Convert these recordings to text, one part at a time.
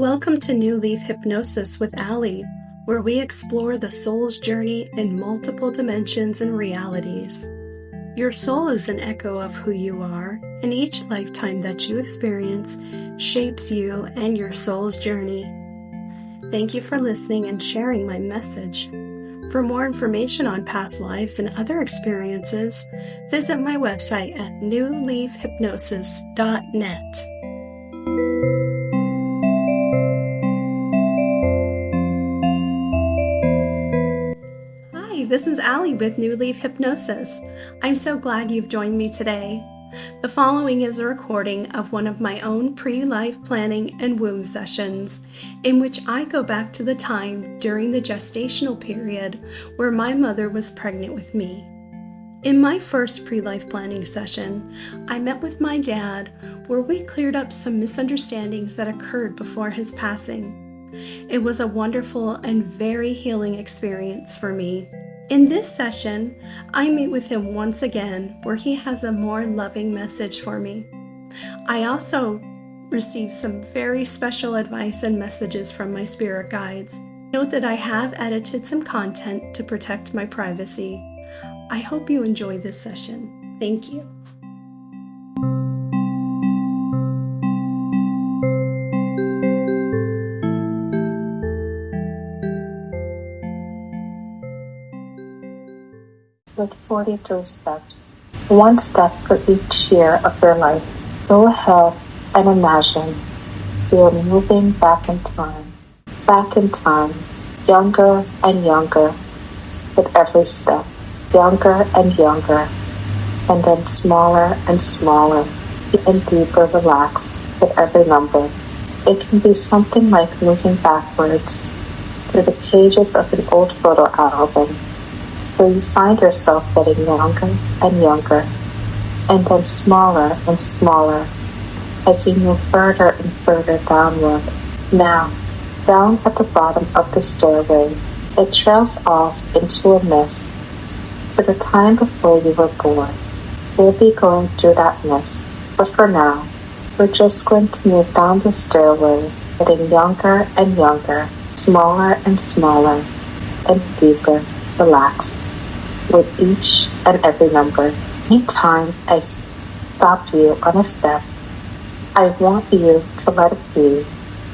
Welcome to New Leaf Hypnosis with Allie, where we explore the soul's journey in multiple dimensions and realities. Your soul is an echo of who you are, and each lifetime that you experience shapes you and your soul's journey. Thank you for listening and sharing my message. For more information on past lives and other experiences, visit my website at newleafhypnosis.net. This is Allie with New Leaf Hypnosis. I'm so glad you've joined me today. The following is a recording of one of my own pre-life planning and womb sessions, in which I go back to the time during the gestational period where my mother was pregnant with me. In my first pre-life planning session, I met with my dad where we cleared up some misunderstandings that occurred before his passing. It was a wonderful and very healing experience for me. In this session, I meet with him once again where he has a more loving message for me. I also received some very special advice and messages from my spirit guides. Note that I have edited some content to protect my privacy. I hope you enjoy this session. Thank you. With 43 steps, one step for each year of your life. Go ahead and imagine you're moving back in time, younger and younger with every step, younger and younger, and then smaller and smaller, and deeper relaxed with every number. It can be something like moving backwards through the pages of an old photo album, where you find yourself getting younger and younger, and then smaller and smaller as you move further and further downward. Now, down at the bottom of the stairway, it trails off into a mist to the time before you were born. We'll be going through that mist, but for now, we're just going to move down the stairway, getting younger and younger, smaller and smaller, and deeper relaxed with each and every number. Anytime I stop you on a step, I want you to let it be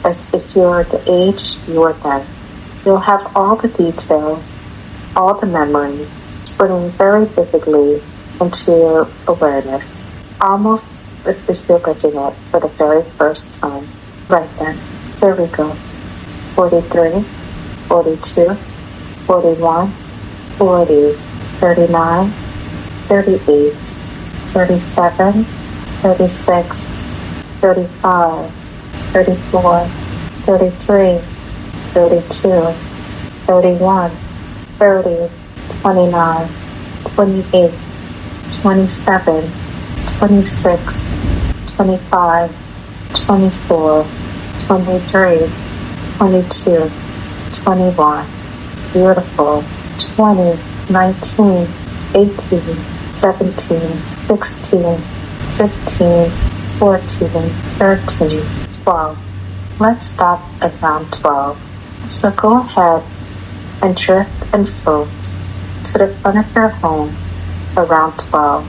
as if you were the age you were then. You'll have all the details, all the memories springing very vividly into your awareness, almost as if you're living it for the very first time. Right then, here we go. 43, 42, 41, 40, 39, 38, 37, 36, 35, 34, 33, 32, 31, 30, 29, 28, 27, 26, 25, 24, 23, 22, 21. Beautiful. 20, 19, 18, 17, 16, 15, 14, 13, 12. Let's stop at round 12. So go ahead and drift and float to the front of your home around 12.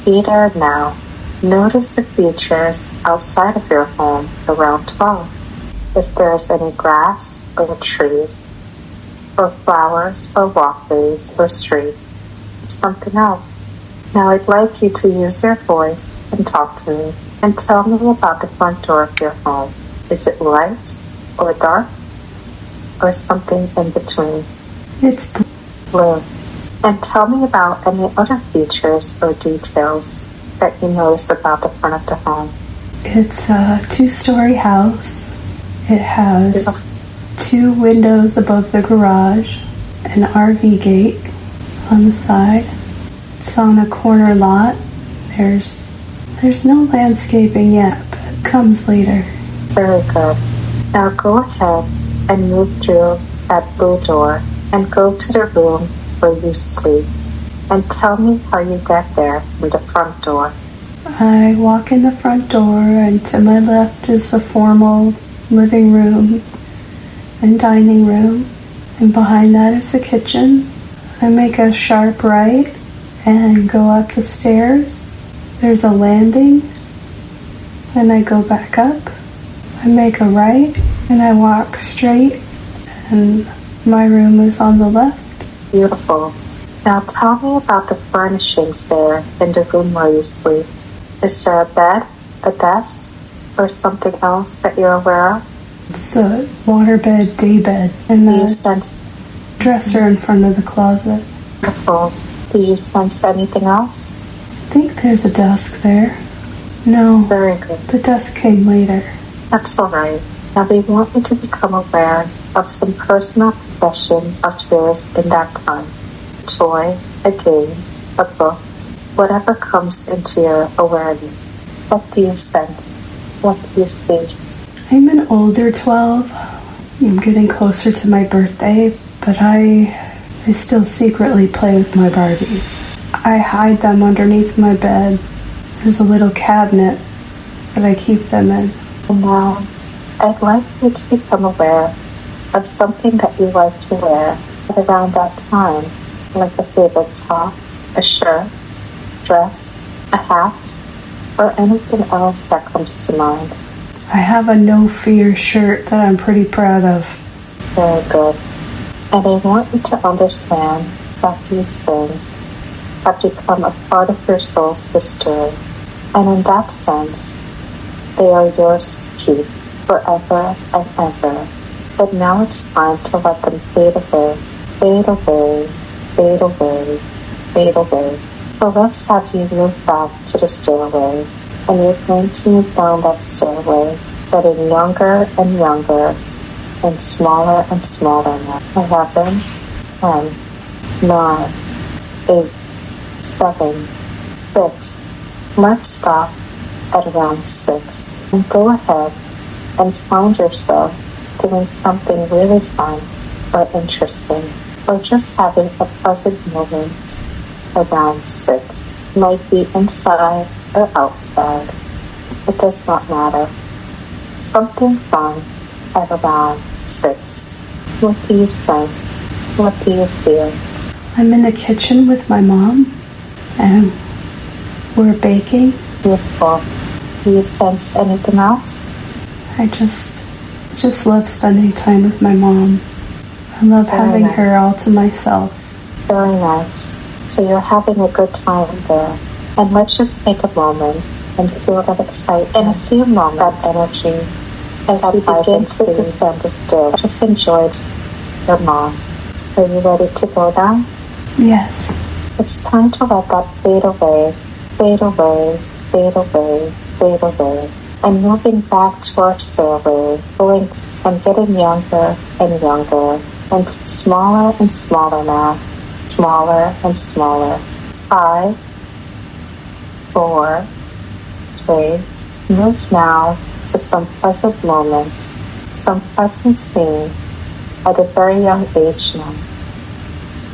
Be there now. Notice the features outside of your home around 12. If there's any grass or trees, or flowers, or walkways, or streets, or something else. Now I'd like you to use your voice and talk to me, and tell me about the front door of your home. Is it light, or dark, or something in between? It's blue. And tell me about any other features or details that you notice about the front of the home. It's a 2-story house. It has 2 windows above the garage, an RV gate on the side. It's on a corner lot. There's no landscaping yet, but it comes later. Very good. Now go ahead and move through that blue door and go to the room where you sleep. And tell me how you get there with the front door. I walk in the front door, and to my left is a formal living room and dining room, and behind that is the kitchen. I make a sharp right and go up the stairs. There's a landing, and I go back up. I make a right, and I walk straight, and my room is on the left. Beautiful. Now tell me about the furnishings there in the room where you sleep. Is there a bed, a desk, or something else that you're aware of? It's a waterbed, daybed, and Do you a sense dresser in front of the closet. beautiful? Do you sense anything else? I think there's a desk there. No, Very good. the desk came later. That's all right. Now we want you to become aware of some personal possession of yours in that time. A toy, a game, a book, whatever comes into your awareness. What do you sense? What do you see? I'm an older 12. I'm getting closer to my birthday, but I still secretly play with my Barbies. I hide them underneath my bed. There's a little cabinet that I keep them in. And now, I'd like you to become aware of something that you like to wear at around that time, like a favorite top, a shirt, dress, a hat, or anything else that comes to mind. I have a no fear shirt that I'm pretty proud of. Very good. And I want you to understand that these things have become a part of your soul's history. And in that sense, they are yours to keep forever and ever. But now it's time to let them fade away, fade away, fade away, fade away. So let's have you move back to the stairway. And you're going to move down that stairway, getting younger and younger, and smaller now. 11, 10, 9, 8, 7, 6. Let's stop at around 6. And go ahead and find yourself doing something really fun or interesting, or just having a pleasant moment around 6. Might be inside or outside. It does not matter. Something fun at around 6. What do you sense? What do you feel? I'm in the kitchen with my mom, and we're baking. Beautiful. Do you sense anything else? I just love spending time with my mom. I love Very having nice. her all to myself. Very nice. So you're having a good time there. And let's just take a moment and feel that excitement. In a few moments, that energy, as we begin to descend the stair. Just enjoy your mom. Are you ready to go down? Yes. It's time to let that fade away, fade away, fade away, fade away. And moving back to our stairway, going and getting younger and younger, and smaller now, smaller and smaller. 5, 4, 3. Move now to some pleasant moment, some pleasant scene at a very young age now.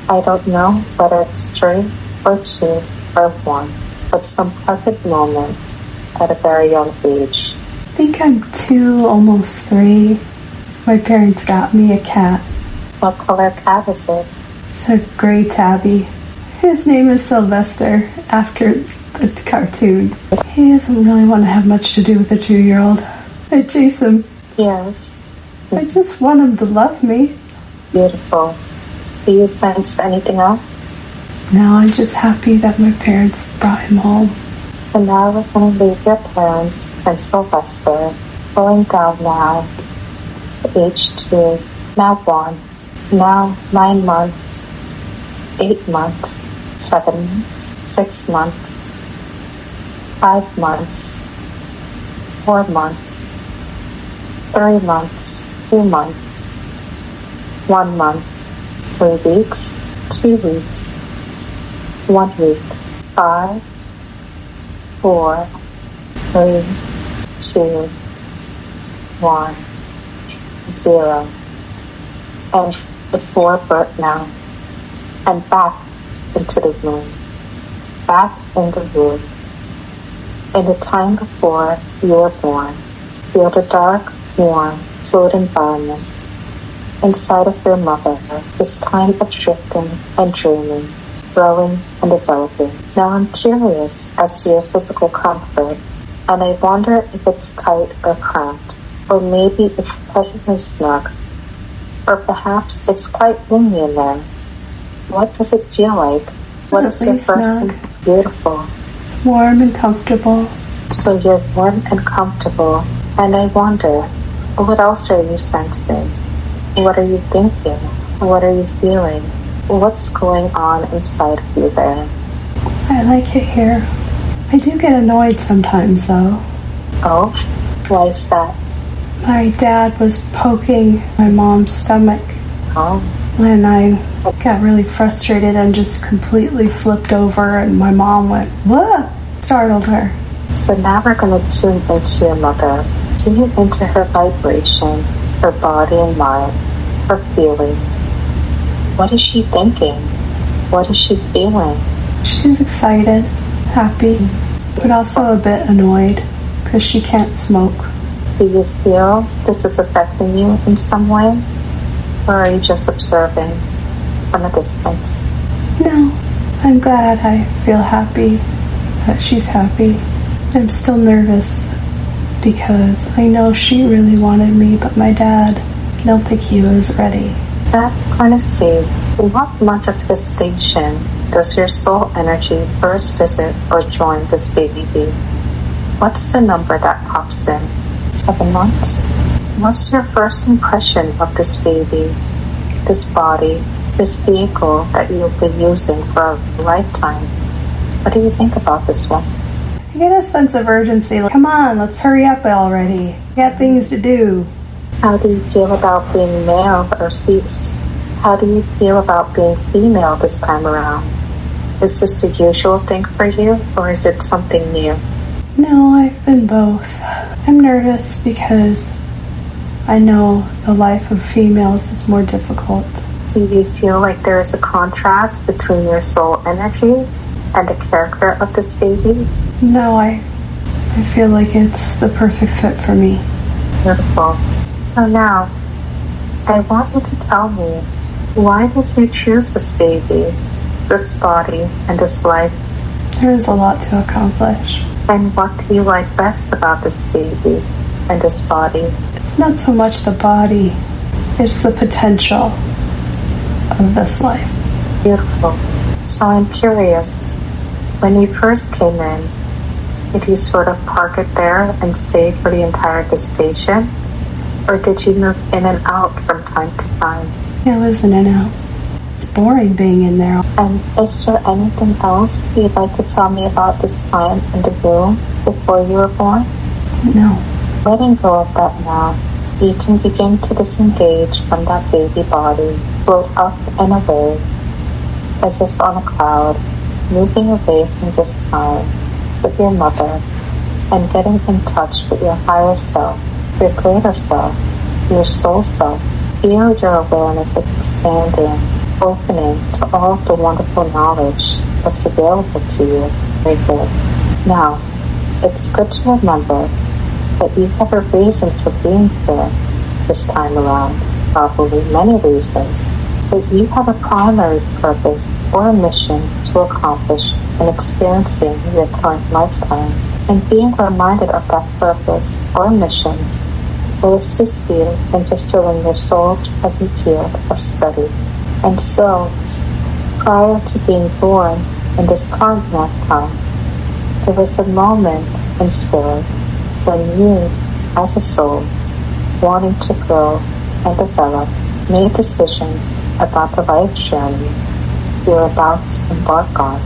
I don't know whether it's 3 or 2 or 1, but some pleasant moment at a very young age. I think I'm 2, almost 3. My parents got me a cat. What color cat is it? It's a gray tabby. His name is Sylvester, after the cartoon. He doesn't really want to have much to do with a 2-year-old. I chase him. Yes. I just want him to love me. Beautiful. Do you sense anything else? Now I'm just happy that my parents brought him home. So now we're going to leave your parents and Sylvester going down now to age 2, now 1, now 9 months, 8 months, 7 months, 6 months, 5 months, 4 months, 3 months, 2 months, 1 month, 3 weeks, 2 weeks, 1 week, 5, 4, 3, 2, 1, 0. And before birth now. And back into the room. Back in the room. In the time before you were born. Feel the dark, warm, fluid environment inside of your mother, this time of shifting and dreaming, growing and developing. Now I'm curious as to your physical comfort, and I wonder if it's tight or cramped, or maybe it's pleasantly snug, or perhaps it's quite roomy in there. What does it feel like? What is your first? Beautiful. Warm and comfortable. So you're warm and comfortable, and I wonder, what else are you sensing? What are you thinking? What are you feeling? What's going on inside of you there? I like it here. I do get annoyed sometimes, though. Oh? Why is that? My dad was poking my mom's stomach. Oh. And I got really frustrated and just completely flipped over, and my mom went, "What?" Startled her. So now we're going to tune into your mother. Tune into her vibration, her body and mind, her feelings. What is she thinking? What is she feeling? She's excited, happy, but also a bit annoyed because she can't smoke. Do you feel this is affecting you in some way? Or are you just observing from a distance? No, I'm glad. I feel happy that she's happy. I'm still nervous because I know she really wanted me, but my dad, I don't think he was ready. That kind of seed, in what month of gestation does your soul energy first visit or join this baby bee? What's the number that pops in? 7 months? What's your first impression of this baby, this body, this vehicle that you'll be using for a lifetime? What do you think about this one? I get a sense of urgency. Like, come on, let's hurry up already. We got things to do. How do you feel about being male or female? How do you feel about being female this time around? Is this a usual thing for you, or is it something new? No, I've been both. I'm nervous because I know the life of females is more difficult. Do you feel like there is a contrast between your soul energy and the character of this baby? No, I feel like it's the perfect fit for me. Beautiful. So now, I want you to tell me, why did you choose this baby, this body, and this life? There is a lot to accomplish. And what do you like best about this baby and this body? It's not so much the body, it's the potential of this life. Beautiful. So I'm curious, when you first came in, did you sort of park it there and stay for the entire gestation? Or did you move in and out from time to time? It was in and out. It's boring being in there. And is there anything else you'd like to tell me about this time in the room before you were born? No. Letting go of that now, you can begin to disengage from that baby body, float up and away, as if on a cloud, moving away from this time with your mother and getting in touch with your higher self, your greater self, your soul self. Feel your awareness expanding, opening to all the wonderful knowledge that's available to you right there. Now, it's good to remember that you have a reason for being here this time around, probably many reasons, but you have a primary purpose or a mission to accomplish in experiencing your current lifetime, and being reminded of that purpose or mission will assist you in fulfilling your soul's present field of study. And so, prior to being born in this current lifetime, there was a moment in spirit when you, as a soul, wanting to grow and develop, made decisions about the life journey you're about to embark on,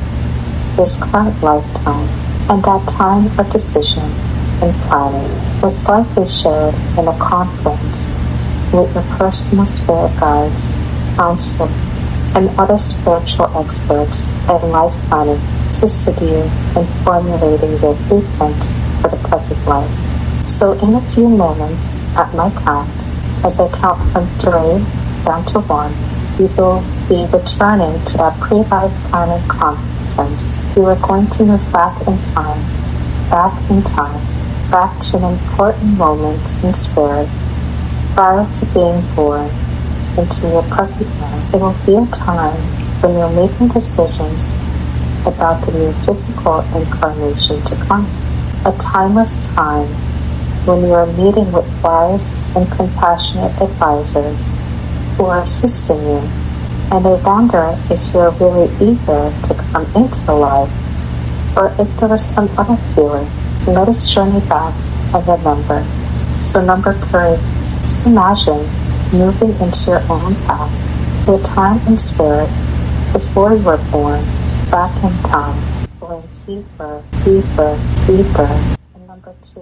this current lifetime. And that time of decision and planning was likely shared in a conference with your personal spirit guides, counselor, and other spiritual experts and life planning assisted you in formulating your blueprint for the present life. So in a few moments, at my count, as I count from 3 down to 1, you will be returning to our pre-life planning conference. You are going to move back in time, back to an important moment in spirit prior to being born into your present life, it will be a time when you're making decisions about the new physical incarnation to come. A timeless time when you are meeting with wise and compassionate advisors who are assisting you, and they wonder if you're really eager to come into the life or if there is some other feeling. Let us journey back and remember. So number 3, just imagine moving into your own past to a time and spirit before you were born, back in time, going deeper, deeper, deeper. And number 2,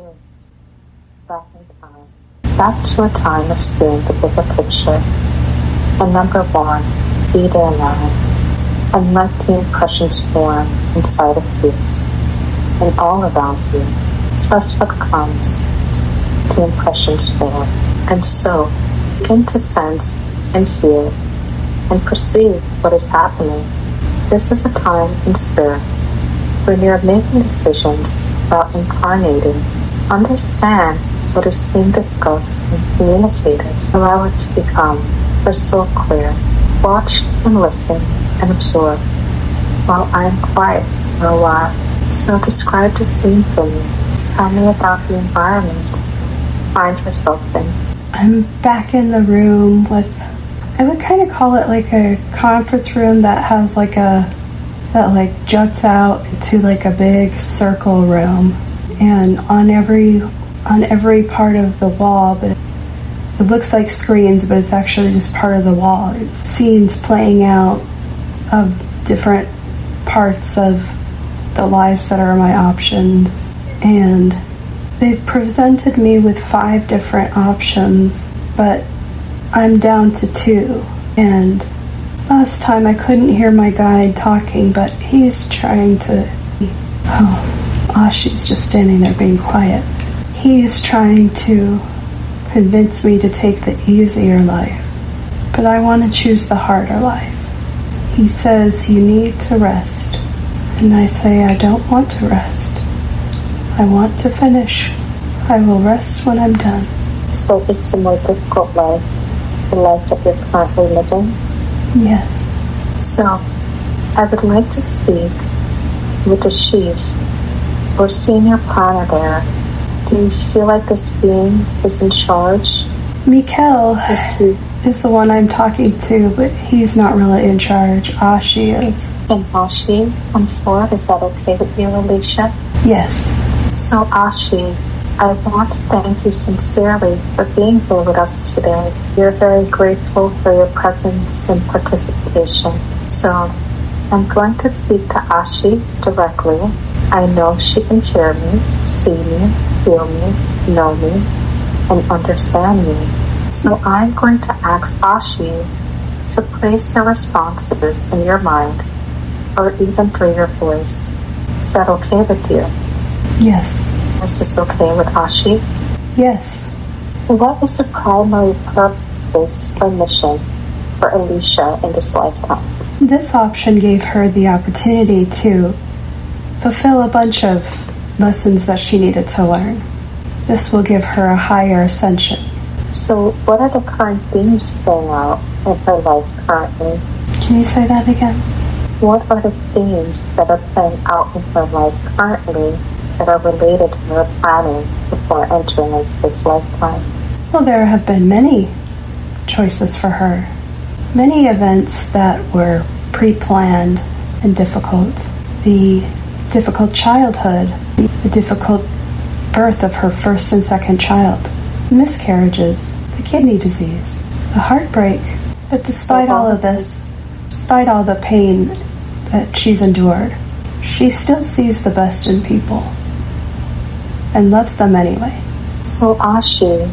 back in time, back to a time of seeing the bigger picture. And number 1, be there now, and let the impressions form inside of you and all around you. Trust what comes, the impressions form, and so begin to sense and feel and perceive what is happening. This is a time in spirit when you're making decisions about incarnating. Understand what is being discussed and communicated. Allow it to become crystal clear. Watch and listen and absorb while I am quiet for a while. So describe the scene for me. Tell me about the environment find yourself in. I'm back in the room with, I would kind of call it like a conference room that has that juts out into like a big circle room, and on every part of the wall, but it looks like screens, but it's actually just part of the wall. It's scenes playing out of different parts of the lives that are my options. And they've presented me with 5 different options, but I'm down to 2. And last time I couldn't hear my guide talking, but he's trying to... she's just standing there being quiet. He is trying to convince me to take the easier life, but I want to choose the harder life. He says you need to rest, and I say I don't want to rest. I want to finish. I will rest when I'm done. So is the more difficult life the life that you're currently living? Yes. So I would like to speak with the chief or senior planner there. Do you feel like this being is in charge? Mikkel is the one I'm talking to, but he's not really in charge. Ashi is. And Ashi on 4, is that okay with you, Alicia? Yes. So Ashi, I want to thank you sincerely for being here with us today. We're very grateful for your presence and participation. So I'm going to speak to Ashi directly. I know she can hear me, see me, feel me, know me, and understand me. So I'm going to ask Ashi to place your responses in your mind or even through your voice. Is that okay with you? Yes. Is this okay with Ashi? Yes. What is the primary purpose or mission for Alicia in this lifetime? This option gave her the opportunity to fulfill a bunch of lessons that she needed to learn. This will give her a higher ascension. So what are the current themes playing out in her life currently? Can you say that again? What are the themes that are playing out in her life currently that are related to her planning before entering into this lifetime? Well, there have been many choices for her. Many events that were pre-planned and difficult. The difficult childhood, the difficult birth of her first and second child, miscarriages, the kidney disease, the heartbreak. But despite all of this, despite all the pain that she's endured, she still sees the best in people and loves them anyway. So Ashi,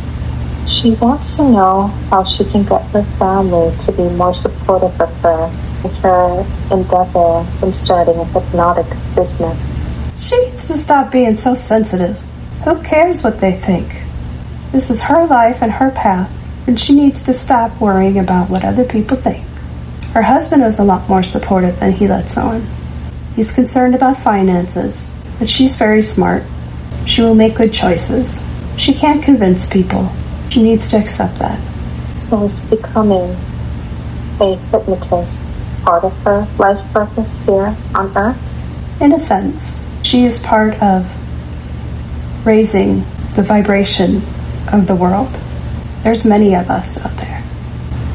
she wants to know how she can get her family to be more supportive of her in her endeavor in starting a hypnotic business. She needs to stop being so sensitive. Who cares what they think? This is her life and her path, and she needs to stop worrying about what other people think. Her husband is a lot more supportive than he lets on. He's concerned about finances, but she's very smart. She will make good choices. She can't convince people. She needs to accept that. So is becoming a hypnotist part of her life purpose here on Earth? In a sense, she is part of raising the vibration of the world. There's many of us out there.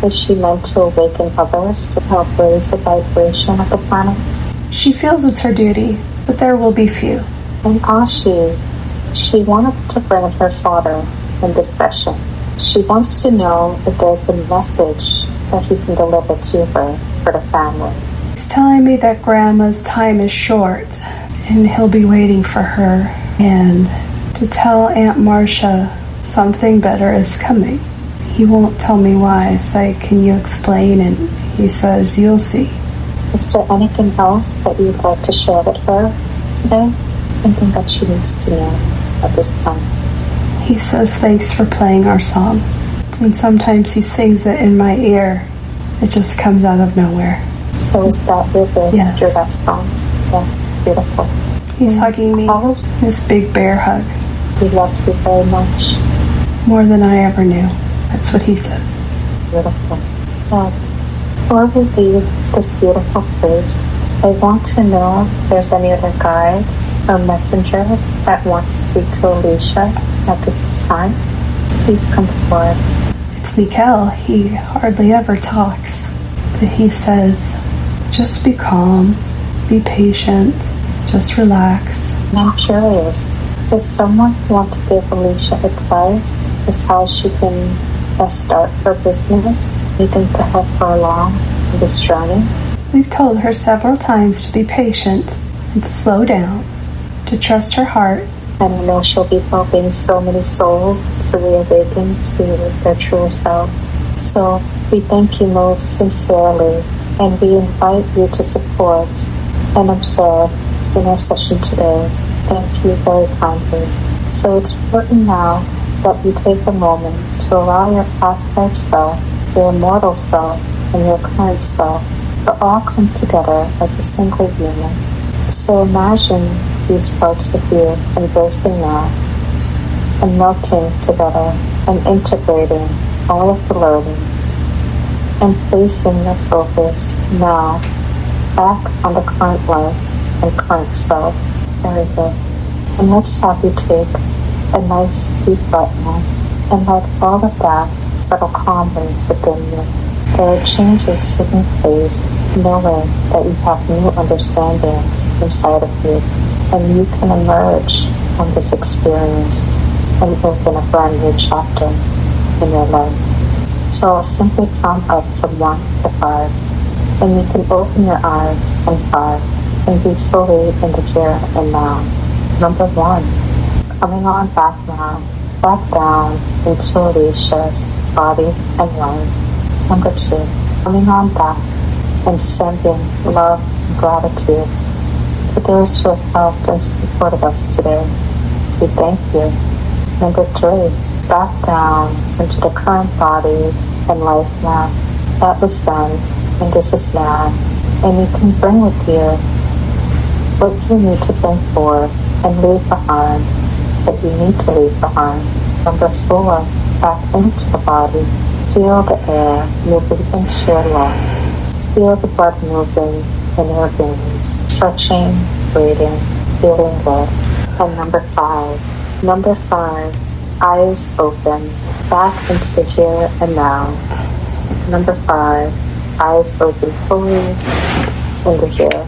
Is she meant to awaken others to help raise the vibration of the planets? She feels it's her duty, but there will be few. And she wanted to bring her father in this session. She wants to know if there's a message that he can deliver to her for the family. He's telling me that Grandma's time is short, and he'll be waiting for her, and to tell Aunt Marcia something better is coming. He won't tell me why. I say, can you explain? And he says, you'll see. Is there anything else that you'd like to share with her today? Anything that she needs to know at this time? He says, thanks for playing our song. And sometimes he sings it in my ear. It just comes out of nowhere. So is that your voice, Yes. your that song? Yes, beautiful. He's hugging me, this big bear hug. He loves you very much. More than I ever knew. That's what he says. Beautiful. So, before we leave this beautiful place, I want to know if there's any other guides or messengers that want to speak to Alicia at this time. Please come forward. It's Mikkel. He hardly ever talks. But he says, just be calm, be patient, just relax. I'm curious, does someone want to give Alicia advice as how she can best start her business, anything to help her along in this journey? We've told her several times to be patient and to slow down, to trust her heart. And I know she'll be helping so many souls to reawaken to their true selves. So we thank you most sincerely, and we invite you to support and observe in our session today. Thank you very kindly. So it's important now that you take a moment to allow your past life self, your immortal self, and your current self to all come together as a single unit. So imagine these parts of you embracing now and melting together and integrating all of the learnings and placing your focus now back on the current life and current self. Very good. And let's have you take a nice deep breath now and let all of that settle calmly within you. There are changes taking place, knowing that you have new understandings inside of you, and you can emerge from this experience and open a brand new chapter in your life. So I'll simply count up from 1 to 5, and you can open your eyes on 5 and be fully in the here and now. Number 1, coming on back now, back down into Alicia's body and mind. Number 2, coming on back and sending love and gratitude to those who have helped and supported us today. We thank you. Number 3, back down into the current body and life now. That was then, and this is now. And you can bring with you what you need to bring forward and leave behind that you need to leave behind. Number 4, back into the body. Feel the air moving into your lungs. Feel the blood moving in your veins. Stretching, breathing, feeling good. And number 5, eyes open, back into the here and now. Number 5, eyes open fully in the here